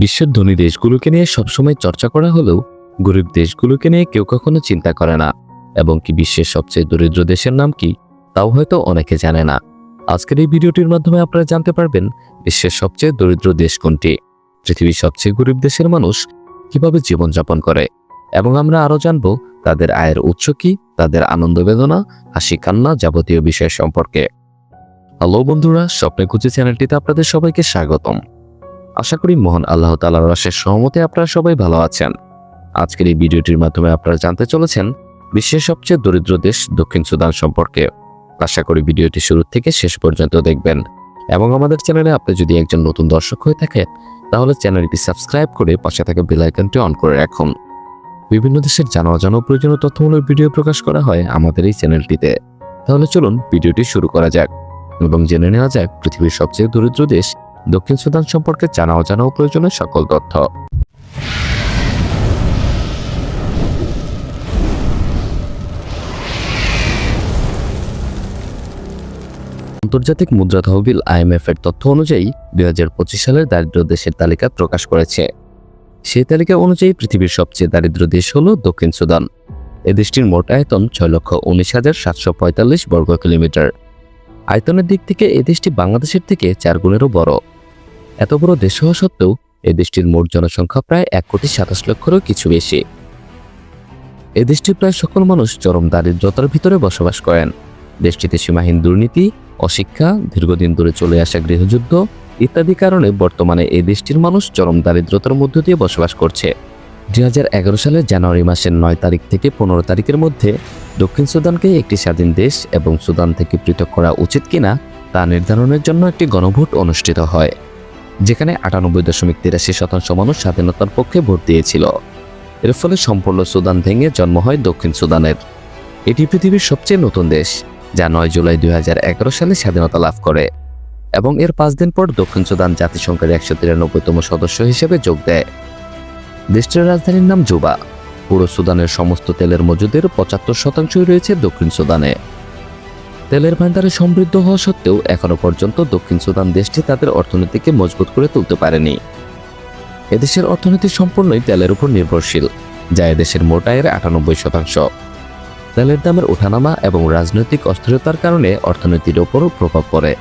বিশ্বের ধনী দেশগুলোকে নিয়ে সবসময় চর্চা করা হলেও গরিব দেশগুলোকে নিয়ে কেউ কখনো চিন্তা করে না। এবং কি বিশ্বের সবচেয়ে দরিদ্র দেশের নাম কি, তাও হয়তো অনেকে জানে না। আজকের এই ভিডিওটির মাধ্যমে আপনারা জানতে পারবেন বিশ্বের সবচেয়ে দরিদ্র দেশ কোনটি, পৃথিবীর সবচেয়ে গরিব দেশের মানুষ কিভাবে জীবনযাপন করে, এবং আমরা আরও জানব তাদের আয়ের উৎস কি, তাদের আনন্দ বেদনা, হাসি কান্না যাবতীয় বিষয় সম্পর্কে। হ্যালো বন্ধুরা, স্বপ্নে খুঁজে চ্যানেলটিতে আপনাদের সবাইকে স্বাগতম। আশা করি মহান আল্লাহ তাআলার অশেষ রহমতে আপনারা সবাই ভালো আছেন। আজকের এই ভিডিওটির মাধ্যমে আপনারা জানতে চলেছেন বিশ্বের সবচেয়ে দরিদ্র দেশ দক্ষিণ সুদান সম্পর্কে। আশা করি ভিডিওটি শুরু থেকে শেষ পর্যন্ত দেখবেন, এবং আমাদের চ্যানেলে আপনি যদি একজন নতুন দর্শক হয়ে থাকেন তাহলে চ্যানেলটি সাবস্ক্রাইব করে পাশে থাকা বেল আইকনটি অন করে রাখুন। বিভিন্ন দেশের জানা অজানা প্রয়োজনীয় তথ্যমূলক ভিডিও প্রকাশ করা হয় আমাদের এই চ্যানেলটিতে। তাহলে চলুন ভিডিওটি শুরু করা যাক এবং জেনে নেওয়া যাক পৃথিবীর সবচেয়ে দরিদ্র দেশ দক্ষিণ সুদান সম্পর্কে জানা অজানা ও প্রয়োজনীয় সকল তথ্য। আন্তর্জাতিক মুদ্রা তহবিল IMF এর তথ্য অনুযায়ী 2025 সালের দারিদ্র দেশের তালিকা প্রকাশ করেছে। সেই তালিকা অনুযায়ী পৃথিবীর সবচেয়ে দারিদ্র দেশ হল দক্ষিণ সুদান। এ দেশটির মোট আয়তন 6,19,745 বর্গ কিলোমিটার। আয়তনের দিক থেকে এ দেশটি বাংলাদেশের থেকে 4 গুণেরও বড়। এত বড় দেশ হওয়া সত্ত্বেও এ দেশটির মোট জনসংখ্যা প্রায় 1,27,00,000-রও কিছু বেশি। এ দেশটির প্রায় সকল মানুষ চরম দারিদ্রতার ভিতরে বসবাস করেন। দেশটিতে সীমাহীন দুর্নীতি, অশিক্ষা, দীর্ঘদিন ধরে চলে আসা গৃহযুদ্ধ ইত্যাদি কারণে বর্তমানে এই দেশটির মানুষ চরম দারিদ্রতার মধ্য দিয়ে বসবাস করছে। 2011 সালের জানুয়ারি মাসের 9 তারিখ থেকে 15 তারিখের মধ্যে দক্ষিণ সুদানকে একটি স্বাধীন দেশ এবং সুদান থেকে পৃথক করা উচিত কিনা তা নির্ধারণের জন্য একটি গণভোট অনুষ্ঠিত হয়, যেখানে 98.83% মানুষ স্বাধীনতার পক্ষে ভোট দিয়েছিল। এর ফলে সম্পূর্ণ সুদান ভেঙে জন্ম হয় দক্ষিণ সুদানের। এটি পৃথিবীর সবচেয়ে নতুন দেশ, যা 9 জুলাই 2011 সালে স্বাধীনতা লাভ করে, এবং এর 5 দিন পর দক্ষিণ সুদান জাতিসংঘের 193তম সদস্য হিসেবে যোগ দেয়। দেশটির রাজধানীর নাম জুবা। পুরো সুদানের সমস্ত তেলের মজুদের 75% রয়েছে দক্ষিণ সুদানে। তেলের ভান্ডারে সমৃদ্ধ হওয়া সত্ত্বেও এখনো পর্যন্ত দক্ষিণ সুদান দেশটি তাদের অর্থনীতিকে মজবুত করে তুলতে পারেনি। এদেশের অর্থনীতি সম্পূর্ণই তেলের উপর নির্ভরশীল, যা এদেশের মোট আয়ের 98%। তেলের দামের ওঠানামা এবং রাজনৈতিক অস্থিরতার কারণে অর্থনীতির ওপরও প্রভাব পড়ে।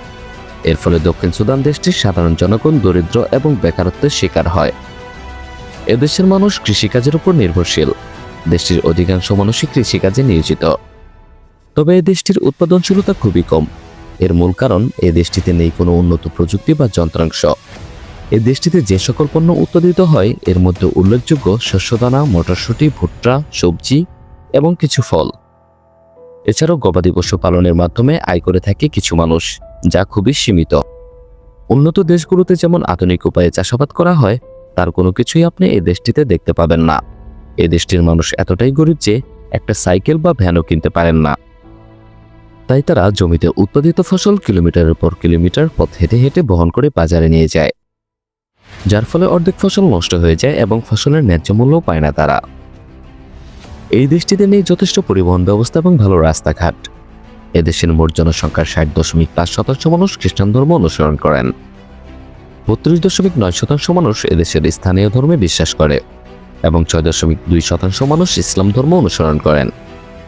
এর ফলে দক্ষিণ সুদান দেশটির সাধারণ জনগণ দরিদ্র এবং বেকারত্বের শিকার হয়। এদেশের মানুষ কৃষিকাজের উপর নির্ভরশীল। দেশটির অধিকাংশ মানুষই কৃষিকাজে নিয়োজিত। তবে এই দেশটির উৎপাদনশীলতা খুবই কম। এর মূল কারণ এই দেশটিতে নেই কোনো উন্নত প্রযুক্তি বা যন্ত্রাংশ। এই দেশটিতে যে সকল পণ্য উৎপাদিত হয় এর মধ্যে উল্লেখযোগ্য শস্যদানা, মটরশুঁটি, ভুট্টা, সবজি এবং কিছু ফল। এছাড়াও গবাদি পশু পালনের মাধ্যমে আয় করে থাকে কিছু মানুষ, যা খুবই সীমিত। উন্নত দেশগুলোতে যেমন আধুনিক উপায়ে চাষাবাদ করা হয়, তার কোনো কিছুই আপনি এই দেশটিতে দেখতে পাবেন না। এই দেশটির মানুষ এতটাই গরিব যে একটা সাইকেল বা ভ্যানও কিনতে পারেন না। তাই তারা জমিতে উৎপাদিত ফসল কিলোমিটারের পর কিলোমিটার পথ হেঁটে হেঁটে বহন করে বাজারে নিয়ে যায়, যার ফলে অর্ধেক ফসল নষ্ট হয়ে যায় এবং ফসলের ন্যায্য মূল্যও পায় না তারা। এই দেশটিতে নেই যথেষ্ট পরিবহন ব্যবস্থা এবং ভালো রাস্তাঘাট। এদেশের মোট জনসংখ্যার 60.5% মানুষ খ্রিস্টান ধর্ম অনুসরণ করেন। 32.9% মানুষ এদেশের স্থানীয় ধর্মে বিশ্বাস করে এবং 6.2% মানুষ ইসলাম ধর্ম অনুসরণ করেন।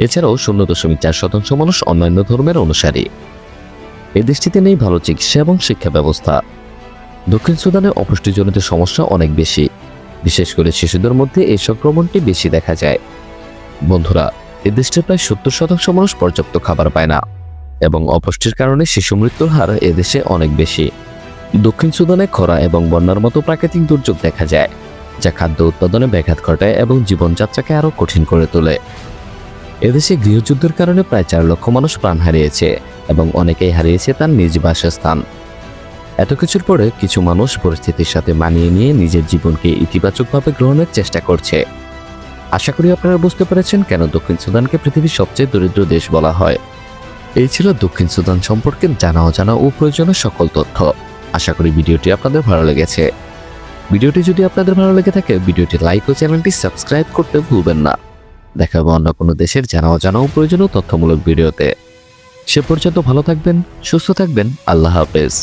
এছাড়াও 0.4% মানুষ অন্যান্য ধর্মের অনুসারী। এই দেশটিতে নেই ভালো চিকিৎসা এবং শিক্ষা ব্যবস্থা। দক্ষিণ সুদানে অপুষ্টিজনিত সমস্যা অনেক বেশি, বিশেষ করে শিশুদের মধ্যে এই সংক্রমণটি বেশি দেখা যায়। বন্ধুরা, এই দেশটির প্রায় 70% মানুষ পর্যাপ্ত খাবার পায় না, এবং অপুষ্টির কারণে শিশু মৃত্যুর হার এদেশে অনেক বেশি। দক্ষিণ সুদানে খরা এবং বন্যার মতো প্রাকৃতিক দুর্যোগ দেখা যায়, যা খাদ্য উৎপাদনে ব্যাঘাত ঘটায় এবং জীবনযাত্রাকে আরও কঠিন করে তোলে। এদেশে গৃহযুদ্ধের কারণে প্রায় 4 লক্ষ মানুষ প্রাণ হারিয়েছে এবং অনেকেই হারিয়েছে তার নিজ বাসস্থান। এত কিছুর পরে কিছু মানুষ পরিস্থিতির সাথে মানিয়ে নিয়ে নিজের জীবনকে ইতিবাচকভাবে গ্রহণের চেষ্টা করছে। আশা করি আপনারা বুঝতে পেরেছেন কেন দক্ষিণ সুদানকে পৃথিবীর সবচেয়ে দরিদ্র দেশ বলা হয়। এই ছিল দক্ষিণ সুদান সম্পর্কে জানা অজানা ও প্রয়োজনীয় সকল তথ্য। আশা করি ভিডিওটি আপনাদের ভালো লেগেছে। ভিডিওটি যদি আপনাদের ভালো লেগে থাকে ভিডিওটি লাইক ও চ্যানেলটি সাবস্ক্রাইব করতে ভুলবেন না। দেখা হবে অন্য কোনো দেশের জানা অজানা ও প্রয়োজনীয় তথ্যমূলক ভিডিওতে। সে পর্যন্ত ভালো থাকবেন, সুস্থ থাকবেন। আল্লাহ হাফেজ।